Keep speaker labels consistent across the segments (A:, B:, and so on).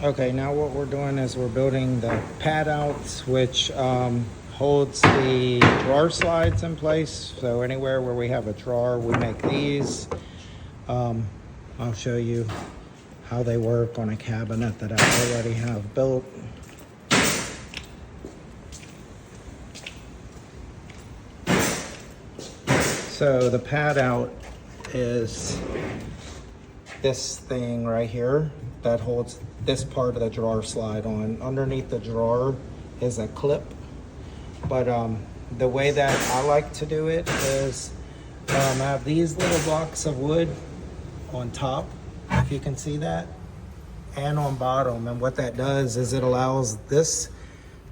A: Okay, now what we're doing is we're building the pad outs, which holds the drawer slides in place. So anywhere where we have a drawer, we make these. I'll show you how they work on a cabinet that I already have built. So the pad out is this thing right here that holds this part of the drawer slide on. Underneath the drawer is a clip, but the way that I like to do it is I have these little blocks of wood on top, if you can see that, and on bottom. And what that does is it allows this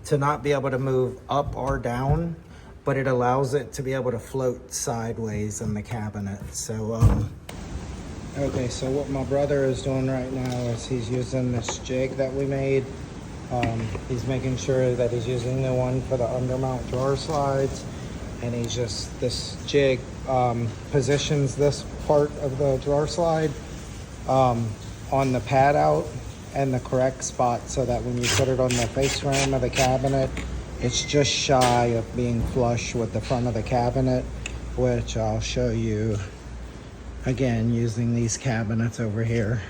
A: to not be able to move up or down, but it allows it to be able to float sideways in the cabinet. So okay, so what my brother is doing right now is he's using this jig that we made. He's making sure that he's using the one for the undermount drawer slides, and this jig positions this part of the drawer slide on the pad out and the correct spot, so that when you put it on the face frame of the cabinet, it's just shy of being flush with the front of the cabinet, which I'll show you again using these cabinets over here.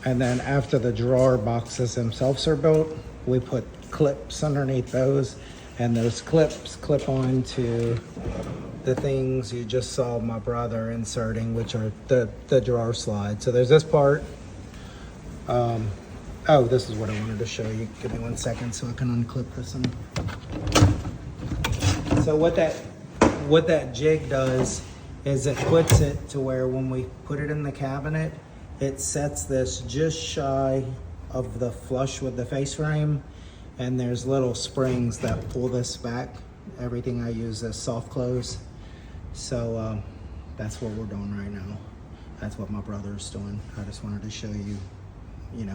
A: And then after the drawer boxes themselves are built, we put clips underneath those, and those clips clip on to the things you just saw my brother inserting, which are the drawer slide. So there's this part. Oh, this is what I wanted to show you. Give me 1 second so I can unclip this one. So what that jig does is it puts it to where when we put it in the cabinet, it sets this just shy of the flush with the face frame, and there's little springs that pull this back. Everything I use is soft close. So that's what we're doing right now. That's what my brother's doing. I just wanted to show you,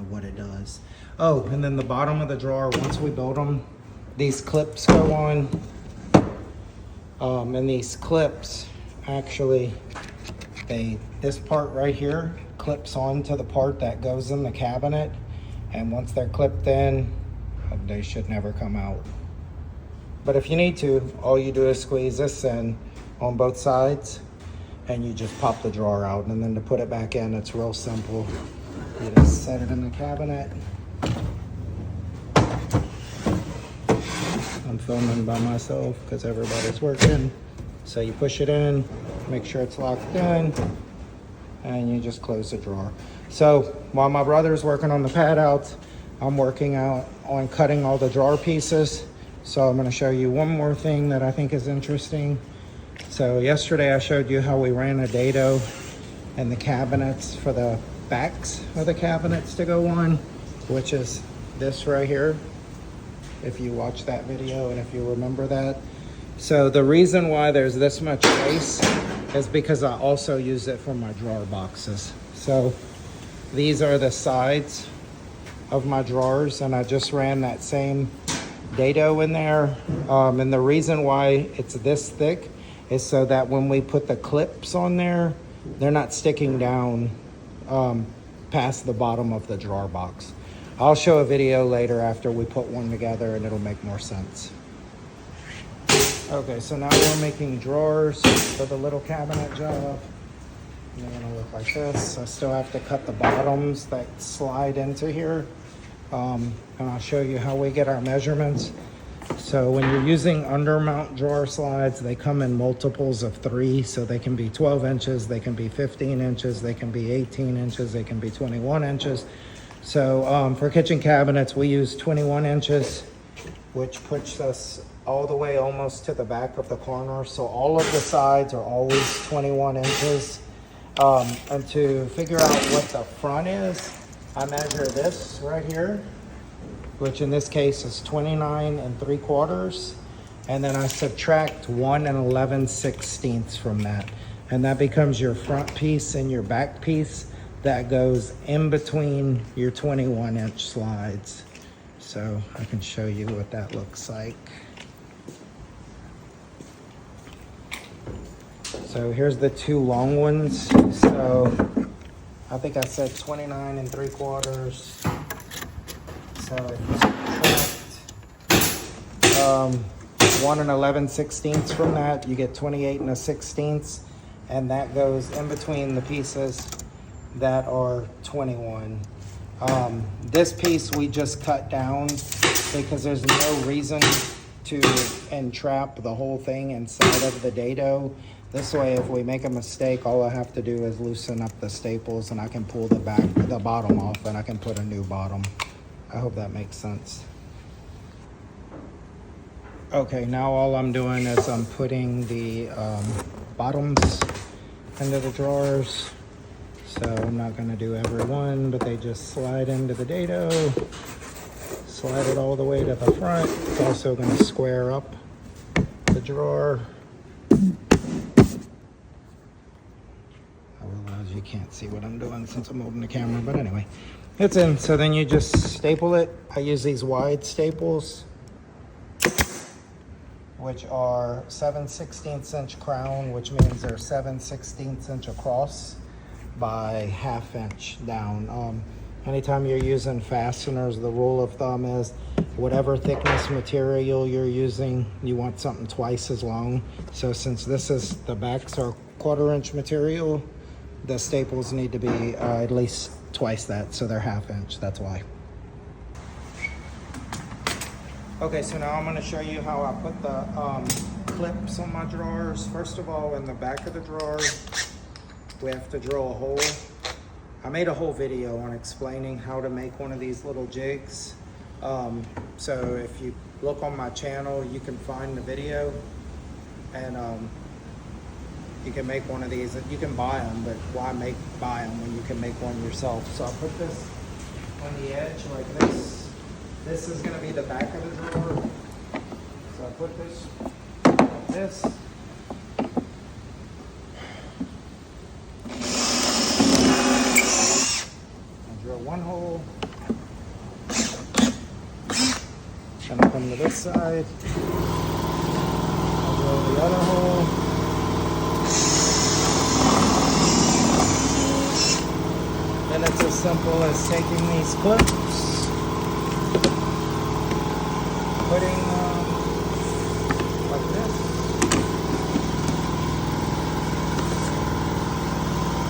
A: what it does. Oh, and then the bottom of the drawer, once we build them, these clips go on. And these clips, actually, this part right here clips onto the part that goes in the cabinet. And once they're clipped in, they should never come out. But if you need to, all you do is squeeze this in on both sides, and you just pop the drawer out. And then to put it back in, it's real simple. You just set it in the cabinet. I'm filming by myself because everybody's working. So you push it in, make sure it's locked in, and you just close the drawer. So while my brother's working on the pad outs, I'm working out on cutting all the drawer pieces. So I'm going to show you one more thing that I think is interesting. So yesterday I showed you how we ran a dado and the cabinets for the backs of the cabinets to go on, which is this right here, if you watch that video and if you remember that. So the reason why there's this much space is because I also use it for my drawer boxes. So these are the sides of my drawers, and I just ran that same dado in there. And the reason why it's this thick is so that when we put the clips on there, they're not sticking down past the bottom of the drawer box. I'll show a video later after we put one together and it'll make more sense. Okay, so now we're making drawers for the little cabinet job. They're gonna look like this. I still have to cut the bottoms that slide into here. And I'll show you how we get our measurements. So when you're using undermount drawer slides, they come in multiples of 3. So they can be 12 inches, they can be 15 inches, they can be 18 inches, they can be 21 inches. So for kitchen cabinets, we use 21 inches, which puts us all the way almost to the back of the corner. So all of the sides are always 21 inches. And to figure out what the front is, I measure this right here, which in this case is 29 3/4. And then I subtract 1 11/16 from that. And that becomes your front piece and your back piece that goes in between your 21-inch slides. So I can show you what that looks like. So here's the 2 long ones. So I think I said 29 3/4. So subtract 1 and 11/16 from that, you get 28 and 1/16, and that goes in between the pieces that are 21. This piece we just cut down because there's no reason to entrap the whole thing inside of the dado. This way, if we make a mistake, all I have to do is loosen up the staples and I can pull the bottom off and I can put a new bottom. I hope that makes sense. Okay, now all I'm doing is I'm putting the bottoms into the drawers. So I'm not gonna do every one, but they just slide into the dado, slide it all the way to the front. It's also gonna square up the drawer. I realize you can't see what I'm doing since I'm holding the camera, but anyway, it's in. So then you just staple it. I use these wide staples, which are 7/16 inch crown, which means they're 7/16 inch across by 1/2 inch down. Anytime you're using fasteners, the rule of thumb is whatever thickness material you're using, you want something twice as long. So since this is, the backs are 1/4 inch material, the staples need to be at least twice that, so they're 1/2 inch, that's why. Okay, so now I'm gonna show you how I put the clips on my drawers. First of all, in the back of the drawer, we have to drill a hole. I made a whole video on explaining how to make one of these little jigs. So if you look on my channel, you can find the video, and you can make one of these. You can buy them, but why buy them when you can make one yourself? So I put this on the edge like this. This is gonna be the back of the drawer. So I put this like this. Drill one hole, then I come to this side, I'll drill the other hole, then it's as simple as taking these clips, putting like this,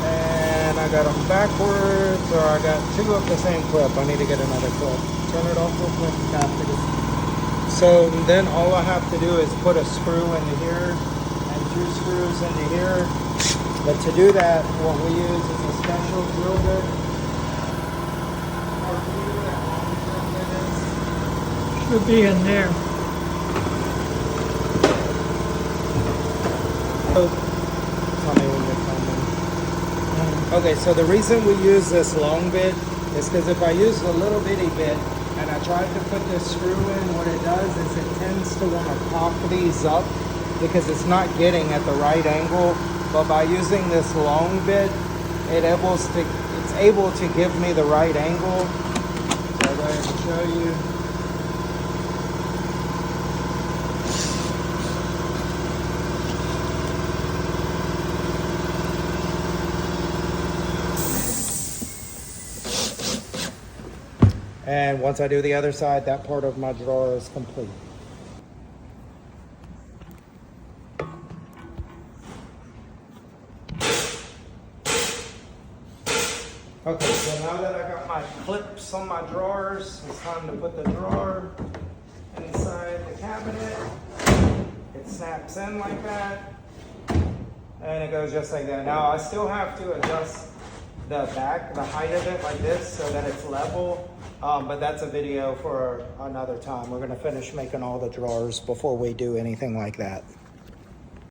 A: and I got them backwards, or I got 2 of the same clip. I need to get another clip. Turn it off real quick. So then all I have to do is put a screw into here and 2 screws into here. But to do that, what we use is a special drill bit.
B: Should be in there.
A: Oh, tell me when you're coming. Okay, so the reason we use this long bit is because if I use the little bitty bit and I tried to put this screw in, what it does is it tends to want to pop these up because it's not getting at the right angle. But by using this long bit, it's able to give me the right angle. So I'll go ahead and show you. And once I do the other side, that part of my drawer is complete. Okay, so now that I got my clips on my drawers, it's time to put the drawer inside the cabinet. It snaps in like that, and it goes just like that. Now I still have to adjust the back, the height of it like this so that it's level. But that's a video for another time. We're gonna finish making all the drawers before we do anything like that.